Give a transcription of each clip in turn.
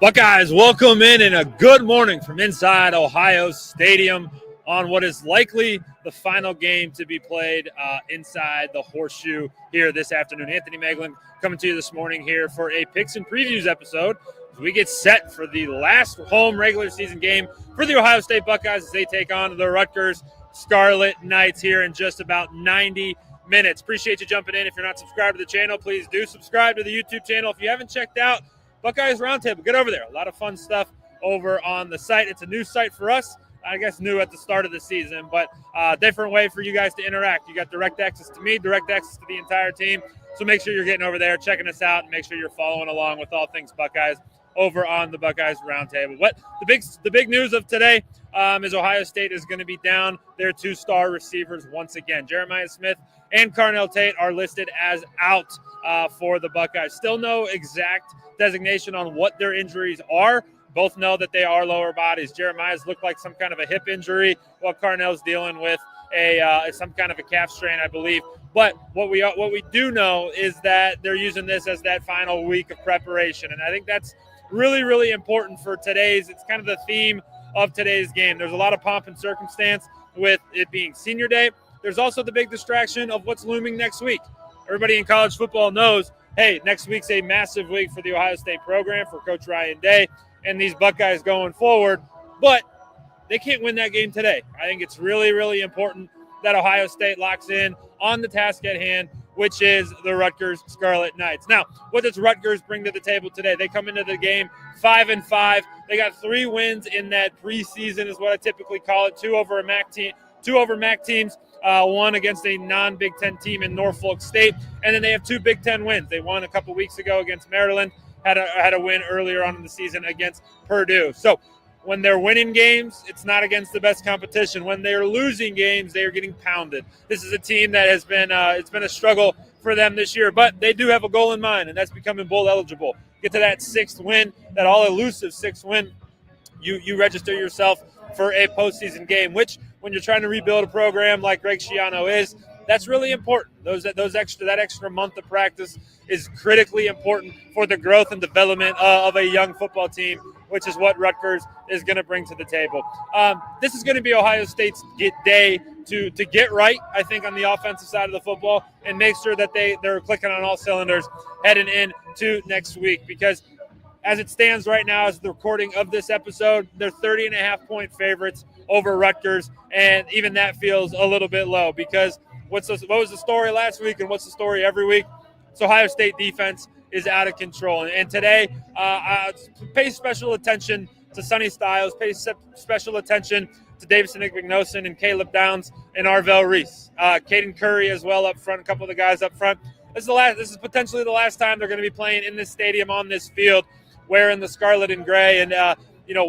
Buckeyes, welcome in and a good morning from inside Ohio Stadium on what is likely the final game to be played inside the Horseshoe here this afternoon. Anthony Moeglin coming to you this morning here for a Picks and Previews episode as we get set for the last home regular season game for the Ohio State Buckeyes as they take on the Rutgers Scarlet Knights here in just about 90 minutes. Appreciate you jumping in. If you're not subscribed to the channel, please do subscribe to the YouTube channel. If you haven't checked out Buckeyes Roundtable, get over there. A lot of fun stuff over on the site. It's a new site for us. I guess new at the start of the season, but different way for you guys to interact. You got direct access to me, direct access to the entire team. So make sure you're getting over there, checking us out, and make sure you're following along with all things Buckeyes over on the Buckeyes Roundtable. What the big news of today is Ohio State is going to be down their two-star receivers once again. Jeremiah Smith and Carnell Tate are listed as out for the Buckeyes. Still no exact designation on what their injuries are. Both know that they are lower bodies. Jeremiah's looked like some kind of a hip injury, while Carnell's dealing with some kind of a calf strain, I believe. But what we do know is that they're using this as that final week of preparation, and I think that's really, really important for today's. It's kind of the theme of today's game. There's a lot of pomp and circumstance with it being senior day. There's also the big distraction of what's looming next week. Everybody in college football knows, hey, next week's a massive week for the Ohio State program, for Coach Ryan Day and these Buckeyes going forward, but they can't win that game today. I think it's really, really important that Ohio State locks in on the task at hand, which is the Rutgers Scarlet Knights. Now, what does Rutgers bring to the table today? They come into the game 5-5. They got 3 wins in that preseason is what I typically call it, 2 over MAC teams, 1 against a non-Big Ten team in Norfolk State, and then they have 2 Big Ten wins. They won a couple weeks ago against Maryland, had a win earlier on in the season against Purdue. So when they're winning games, it's not against the best competition. When they're losing games, they are getting pounded. This is a team that has been it's been a struggle for them this year, but they do have a goal in mind, and that's becoming bowl eligible. Get to that 6th win, that all-elusive 6th win, you register yourself for a postseason game, which when you're trying to rebuild a program like Greg Schiano is, that's really important. That extra month of practice is critically important for the growth and development of a young football team, which is what Rutgers is going to bring to the table. This is going to be Ohio State's day to get right, I think, on the offensive side of the football and make sure that they're clicking on all cylinders heading into next week, because as it stands right now, as the recording of this episode, they're 30.5-point favorites over Rutgers, and even that feels a little bit low because what was the story last week and what's the story every week? So Ohio State defense is out of control. And today, pay special attention to Sonny Styles, pay special attention to Davison Igbenogson and Caleb Downs and Arvell Reese. Caden Curry as well up front, a couple of the guys up front. This is potentially the last time they're going to be playing in this stadium on this field wearing the scarlet and gray. And,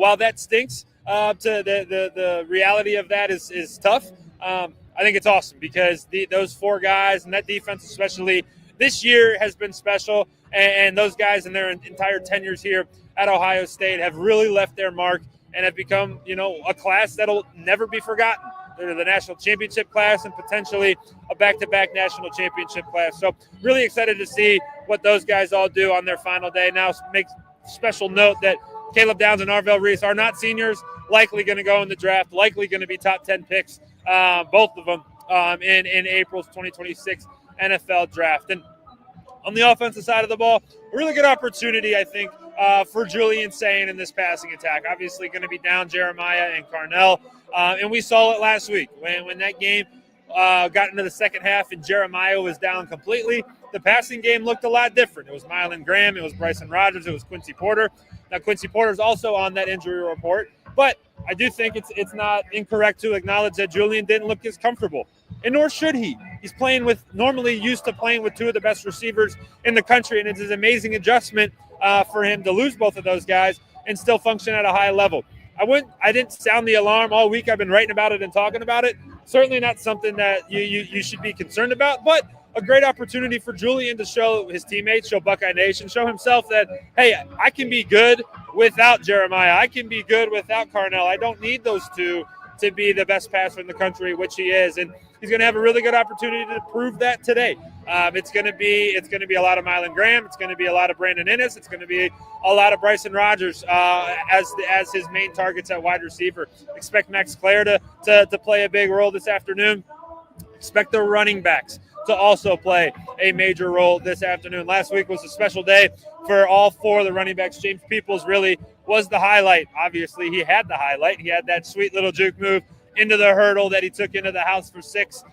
while that stinks, to the reality of that is tough. I think it's awesome because those 4 guys and that defense especially this year has been special, and those guys in their entire tenures here at Ohio State have really left their mark and have become, a class that'll never be forgotten. They're the national championship class and potentially a back-to-back national championship class. So really excited to see what those guys all do on their final day. Now make special note that Caleb Downs and Arvell Reese are not seniors, likely going to go in the draft, likely going to be top 10 picks, both of them in April's 2026 NFL draft. And on the offensive side of the ball, a really good opportunity, I think, for Julian Sayin in this passing attack. Obviously going to be down Jeremiah and Carnell, and we saw it last week when that game got into the second half and Jeremiah was down completely. The passing game looked a lot different. It was Moeglin Graham, it was Bryson Rogers, it was Quincy Porter. Now, Quincy Porter's also on that injury report, but I do think it's not incorrect to acknowledge that Julian didn't look as comfortable, and nor should he. He's normally used to playing with 2 of the best receivers in the country, and it's an amazing adjustment for him to lose both of those guys and still function at a high level. I didn't sound the alarm all week. I've been writing about it and talking about it. Certainly not something that you should be concerned about, but a great opportunity for Julian to show his teammates, show Buckeye Nation, show himself that, hey, I can be good without Jeremiah. I can be good without Carnell. I don't need those 2 to be the best passer in the country, which he is. And he's going to have a really good opportunity to prove that today. It's going to be a lot of Moeglin Graham. It's going to be a lot of Brandon Innes. It's going to be a lot of Bryson Rogers as his main targets at wide receiver. Expect Max Clare to play a big role this afternoon. Expect the running backs to also play a major role this afternoon. Last week was a special day for all four of the running backs. James Peoples really was the highlight. Obviously, he had the highlight. He had that sweet little juke move into the hurdle that he took into the house for 6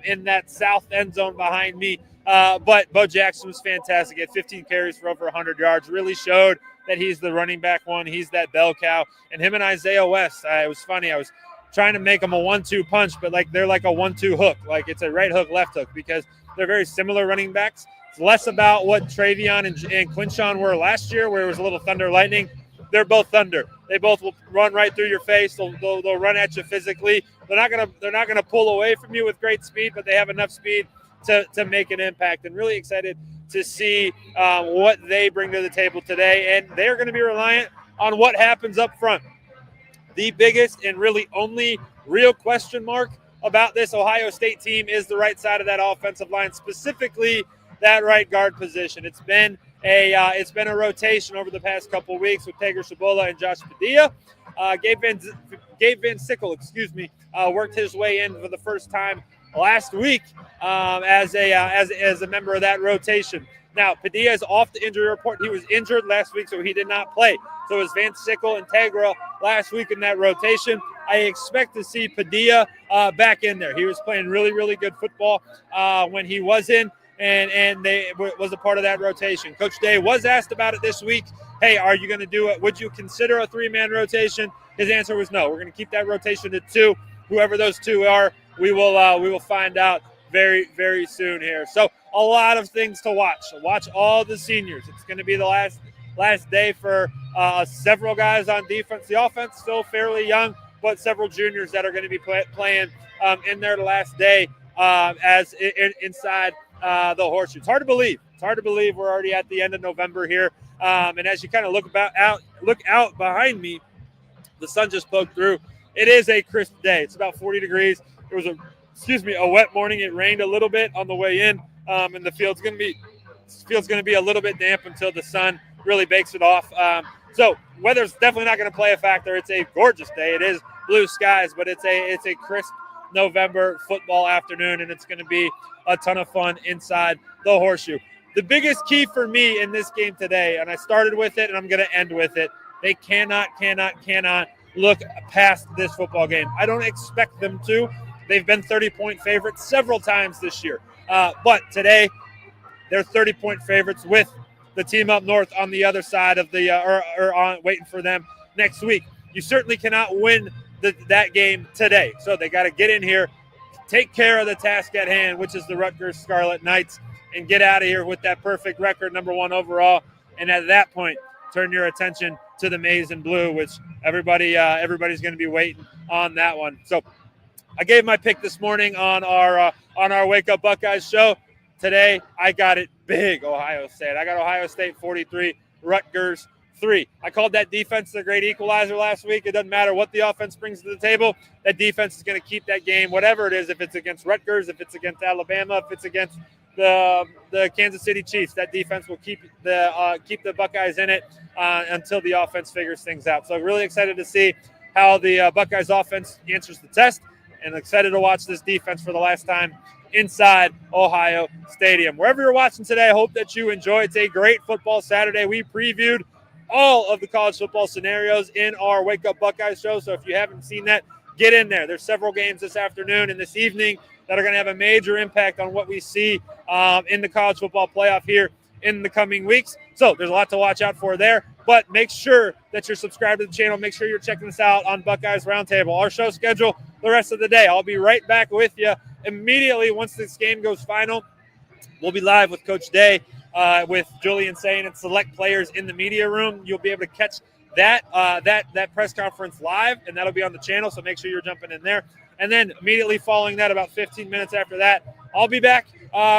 in that south end zone behind me. But Bo Jackson was fantastic. He had 15 carries for over 100 yards. Really showed that he's the running back one. He's that bell cow. And him and Isaiah West, it was funny. I was trying to make them a 1-2 punch, but they're like a 1-2 hook. Like it's a right hook, left hook, because they're very similar running backs. It's less about what Travion and Quinshawn were last year, where it was a little thunder lightning. They're both thunder. They both will run right through your face. They'll run at you physically. They're not gonna pull away from you with great speed, but they have enough speed to make an impact. And really excited to see what they bring to the table today. And they're going to be reliant on what happens up front. The biggest and really only real question mark about this Ohio State team is the right side of that offensive line, specifically that right guard position. It's been a rotation over the past couple of weeks with Tager Shabola and Josh Padilla. Gabe Van Sickle, worked his way in for the first time last week as a member of that rotation. Now, Padilla is off the injury report. He was injured last week, so he did not play. So it was Van Sickle and Tagra last week in that rotation. I expect to see Padilla back in there. He was playing really, really good football when he was in, and they was a part of that rotation. Coach Day was asked about it this week. Hey, are you going to do it? Would you consider a 3-man rotation? His answer was no. We're going to keep that rotation to 2. Whoever those 2 are, we will find out very, very soon here. So a lot of things to watch. Watch all the seniors. It's going to be the last day for several guys on defense. The offense still fairly young, but several juniors that are going to be playing in their last day inside the Horseshoe. It's hard to believe. We're already at the end of November here. And as you kind of look out behind me, the sun just poked through. It is a crisp day. It's about 40 degrees. It was a wet morning. It rained a little bit on the way in, and the field's going to be a little bit damp until the sun really bakes it off. So weather's definitely not going to play a factor. It's a gorgeous day. It is blue skies, but it's a crisp November football afternoon, and it's going to be a ton of fun inside the Horseshoe. The biggest key for me in this game today, and I started with it and I'm going to end with it, they cannot look past this football game. I don't expect them to. They've been 30-point favorites several times this year. But today, they're 30-point favorites with the team up north on the other side of waiting for them next week. You certainly cannot win that game today. So they got to get in here, take care of the task at hand, which is the Rutgers Scarlet Knights, and get out of here with that perfect record, #1 overall. And at that point, turn your attention to the maize and blue, which everybody's going to be waiting on that one. So I gave my pick this morning on our Wake Up Buckeyes show. Today, I got it big, Ohio State. I got Ohio State 43, Rutgers 3. I called that defense the great equalizer last week. It doesn't matter what the offense brings to the table. That defense is going to keep that game, whatever it is, if it's against Rutgers, if it's against Alabama, if it's against the Kansas City Chiefs. That defense will keep the Buckeyes in it until the offense figures things out. So really excited to see how the Buckeyes offense answers the test, and excited to watch this defense for the last time inside Ohio Stadium. Wherever you're watching today, I hope that you enjoy. It's a great football Saturday. We previewed all of the college football scenarios in our Wake Up Buckeyes show. So if you haven't seen that, get in there. There's several games this afternoon and this evening that are going to have a major impact on what we see in the college football playoff here in the coming weeks. So there's a lot to watch out for there. But make sure that you're subscribed to the channel. Make sure you're checking us out on Buckeyes Roundtable. Our show schedule the rest of the day. I'll be right back with you immediately once this game goes final. We'll be live with Coach Day, with Julian Sain and select players in the media room. You'll be able to catch that press conference live, and that'll be on the channel, so make sure you're jumping in there. And then immediately following that, about 15 minutes after that, I'll be back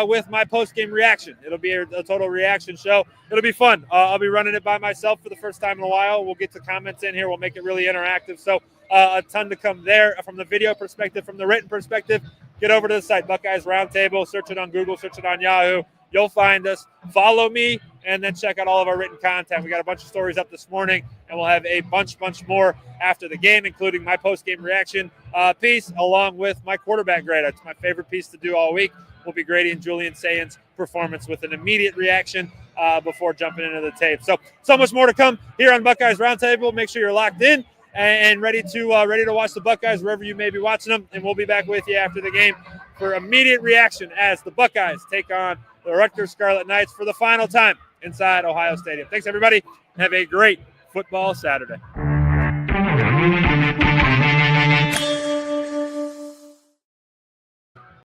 with my post-game reaction. It'll be a total reaction show. It'll be fun. I'll be running it by myself for the first time in a while. We'll get the comments in here. We'll make it really interactive. So a ton to come there from the video perspective, from the written perspective. get over to the site, Buckeyes Roundtable. Search it on Google, search it on Yahoo. You'll find us. Follow me, and then check out all of our written content. We got a bunch of stories up this morning, and we'll have a bunch more after the game, including my post-game reaction piece, along with my quarterback grade. It's my favorite piece to do all week. We'll be grading Julian Sayan's performance with an immediate reaction before jumping into the tape. So much more to come here on Buckeyes Roundtable. Make sure you're locked in and ready to watch the Buckeyes wherever you may be watching them. And we'll be back with you after the game for immediate reaction as the Buckeyes take on the Rutgers Scarlet Knights for the final time inside Ohio Stadium. Thanks, everybody. Have a great football Saturday.